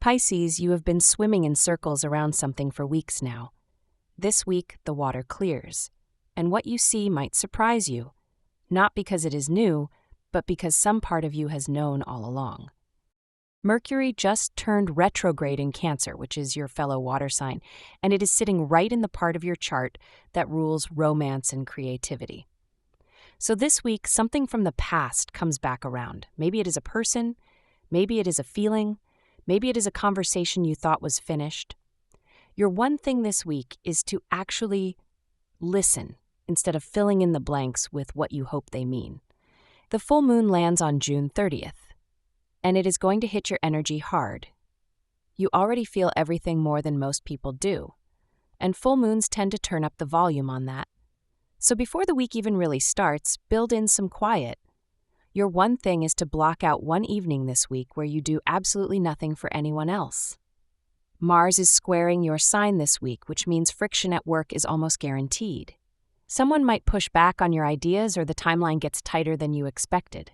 Pisces, you have been swimming in circles around something for weeks now. This week, the water clears, and what you see might surprise you, not because it is new, but because some part of you has known all along. Mercury just turned retrograde in Cancer, which is your fellow water sign, and it is sitting right in the part of your chart that rules romance and creativity. So this week, something from the past comes back around. Maybe it is a person, maybe it is a feeling, maybe it is a conversation you thought was finished. Your one thing this week is to actually listen instead of filling in the blanks with what you hope they mean. The full moon lands on June 30th, and it is going to hit your energy hard. You already feel everything more than most people do, and full moons tend to turn up the volume on that. So before the week even really starts, build in some quiet. Your one thing is to block out one evening this week where you do absolutely nothing for anyone else. Mars is squaring your sign this week, which means friction at work is almost guaranteed. Someone might push back on your ideas or the timeline gets tighter than you expected.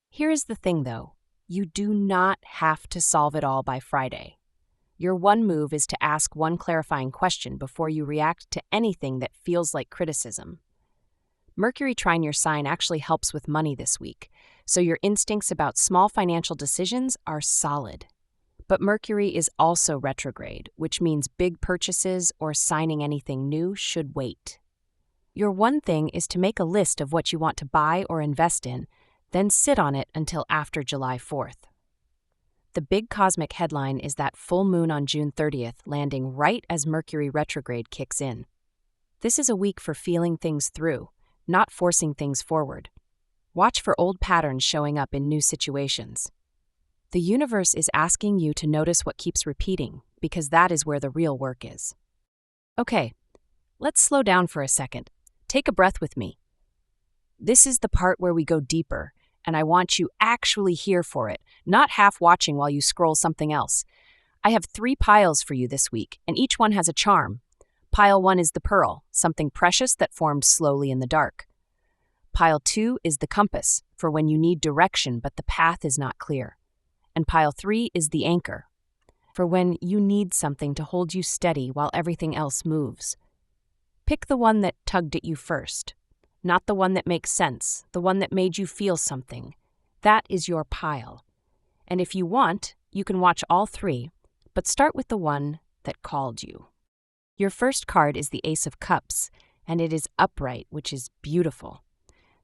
Here is the thing, though. You do not have to solve it all by Friday. Your one move is to ask one clarifying question before you react to anything that feels like criticism. Mercury trine your sign actually helps with money this week, so your instincts about small financial decisions are solid. But Mercury is also retrograde, which means big purchases or signing anything new should wait. Your one thing is to make a list of what you want to buy or invest in, then sit on it until after July 4th. The big cosmic headline is that full moon on June 30th landing right as Mercury retrograde kicks in. This is a week for feeling things through, not forcing things forward. Watch for old patterns showing up in new situations. The universe is asking you to notice what keeps repeating, because that is where the real work is. Okay, let's slow down for a second. Take a breath with me. This is the part where we go deeper, and I want you actually here for it, not half watching while you scroll something else. I have 3 piles for you this week, and each one has a charm. Pile 1 is the pearl, something precious that formed slowly in the dark. Pile 2 is the compass, for when you need direction but the path is not clear. And pile 3 is the anchor, for when you need something to hold you steady while everything else moves. Pick the one that tugged at you first, not the one that makes sense, the one that made you feel something. That is your pile. And if you want, you can watch all 3, but start with the one that called you. Your first card is the Ace of Cups, and it is upright, which is beautiful.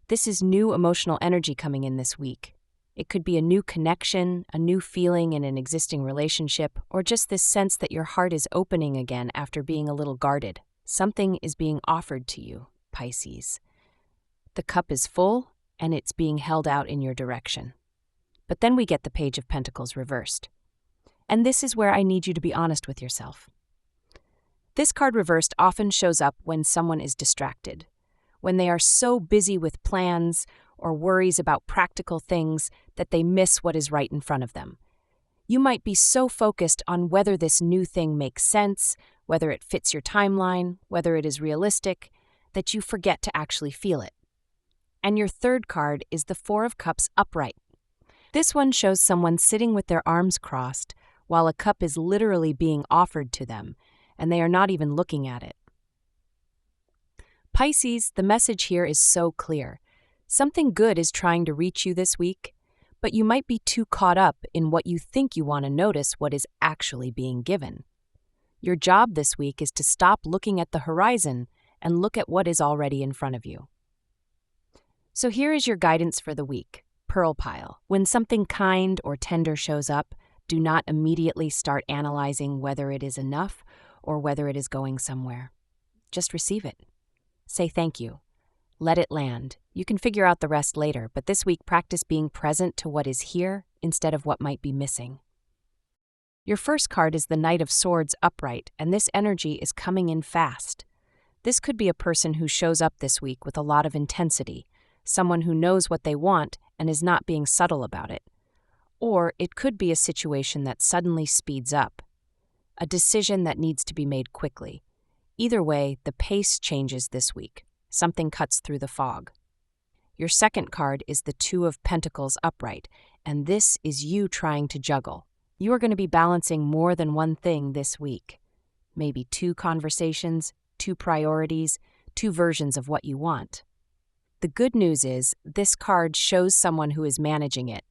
This is new emotional energy coming in this week. It could be a new connection, a new feeling in an existing relationship, or just this sense that your heart is opening again after being a little guarded. Something is being offered to you, Pisces. The cup is full, and it's being held out in your direction. But then we get the Page of Pentacles reversed. And this is where I need you to be honest with yourself. This card reversed often shows up when someone is distracted, when they are so busy with plans or worries about practical things that they miss what is right in front of them. You might be so focused on whether this new thing makes sense, whether it fits your timeline, whether it is realistic, that you forget to actually feel it. And your third card is the 4 of Cups upright. This one shows someone sitting with their arms crossed while a cup is literally being offered to them, and they are not even looking at it. Pisces, the message here is so clear. Something good is trying to reach you this week, but you might be too caught up in what you think you want to notice what is actually being given. Your job this week is to stop looking at the horizon and look at what is already in front of you. So here is your guidance for the week. Pearl pile. When something kind or tender shows up, do not immediately start analyzing whether it is enough or whether it is going somewhere. Just receive it. Say thank you. Let it land. You can figure out the rest later, but this week practice being present to what is here instead of what might be missing. Your first card is the Knight of Swords upright, and this energy is coming in fast. This could be a person who shows up this week with a lot of intensity, someone who knows what they want and is not being subtle about it. Or it could be a situation that suddenly speeds up, a decision that needs to be made quickly. Either way, the pace changes this week. Something cuts through the fog. Your second card is the 2 of Pentacles upright, and this is you trying to juggle. You are going to be balancing more than one thing this week. Maybe 2 conversations, 2 priorities, 2 versions of what you want. The good news is, this card shows someone who is managing it.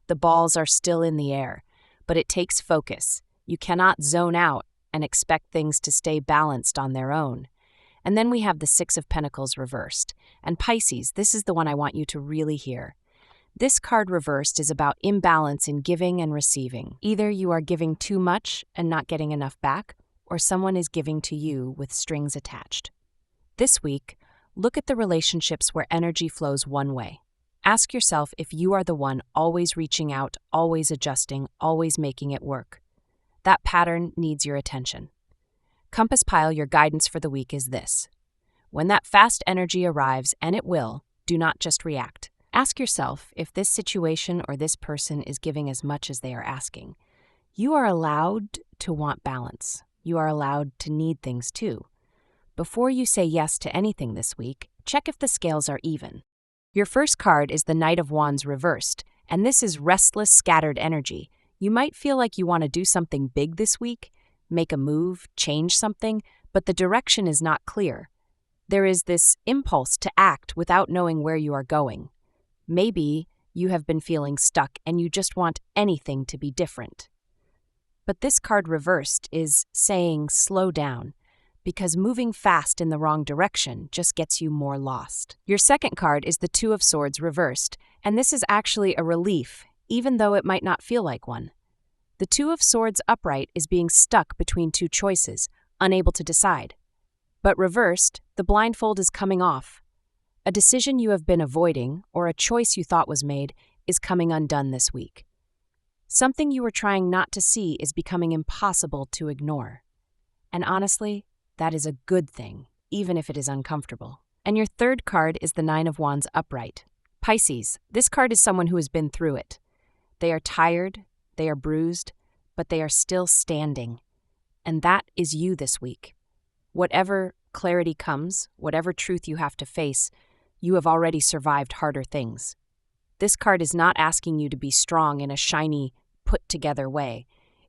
The balls are still in the air, but it takes focus. You cannot zone out and expect things to stay balanced on their own. And then we have the 6 of Pentacles reversed. And Pisces, this is the one I want you to really hear. This card reversed is about imbalance in giving and receiving. Either you are giving too much and not getting enough back, or someone is giving to you with strings attached. This week, look at the relationships where energy flows one way. Ask yourself if you are the one always reaching out, always adjusting, always making it work. That pattern needs your attention. Compass pile, your guidance for the week is this. When that fast energy arrives, and it will, do not just react. Ask yourself if this situation or this person is giving as much as they are asking. You are allowed to want balance. You are allowed to need things too. Before you say yes to anything this week, check if the scales are even. Your first card is the Knight of Wands reversed, and this is restless, scattered energy. You might feel like you want to do something big this week, make a move, change something, but the direction is not clear. There is this impulse to act without knowing where you are going. Maybe you have been feeling stuck and you just want anything to be different. But this card reversed is saying slow down, because moving fast in the wrong direction just gets you more lost. Your second card is the 2 of Swords reversed, and this is actually a relief, even though it might not feel like one. The 2 of Swords upright is being stuck between 2 choices, unable to decide. But reversed, the blindfold is coming off. A decision you have been avoiding, or a choice you thought was made, is coming undone this week. Something you were trying not to see is becoming impossible to ignore. And honestly, that is a good thing, even if it is uncomfortable. And your third card is the 9 of Wands upright. Pisces, this card is someone who has been through it. They are tired, they are bruised, but they are still standing. And that is you this week. Whatever clarity comes, whatever truth you have to face, you have already survived harder things. This card is not asking you to be strong in a shiny, put-together way.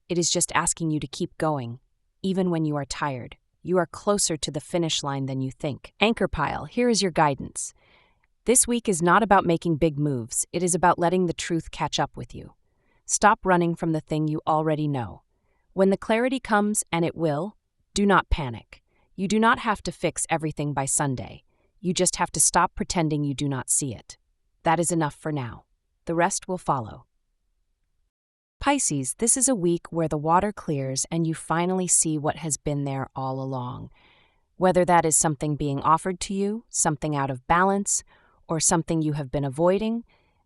It is just asking you to keep going, even when you are tired. You are closer to the finish line than you think. Anchor pile, here is your guidance. This week is not about making big moves. It is about letting the truth catch up with you. Stop running from the thing you already know. When the clarity comes, and it will, do not panic. You do not have to fix everything by Sunday. You just have to stop pretending you do not see it. That is enough for now. The rest will follow. Pisces, this is a week where the water clears and you finally see what has been there all along. Whether that is something being offered to you, something out of balance, or something you have been avoiding,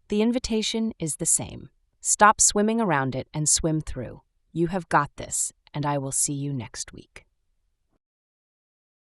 the invitation is the same. Stop swimming around it and swim through. You have got this, and I will see you next week.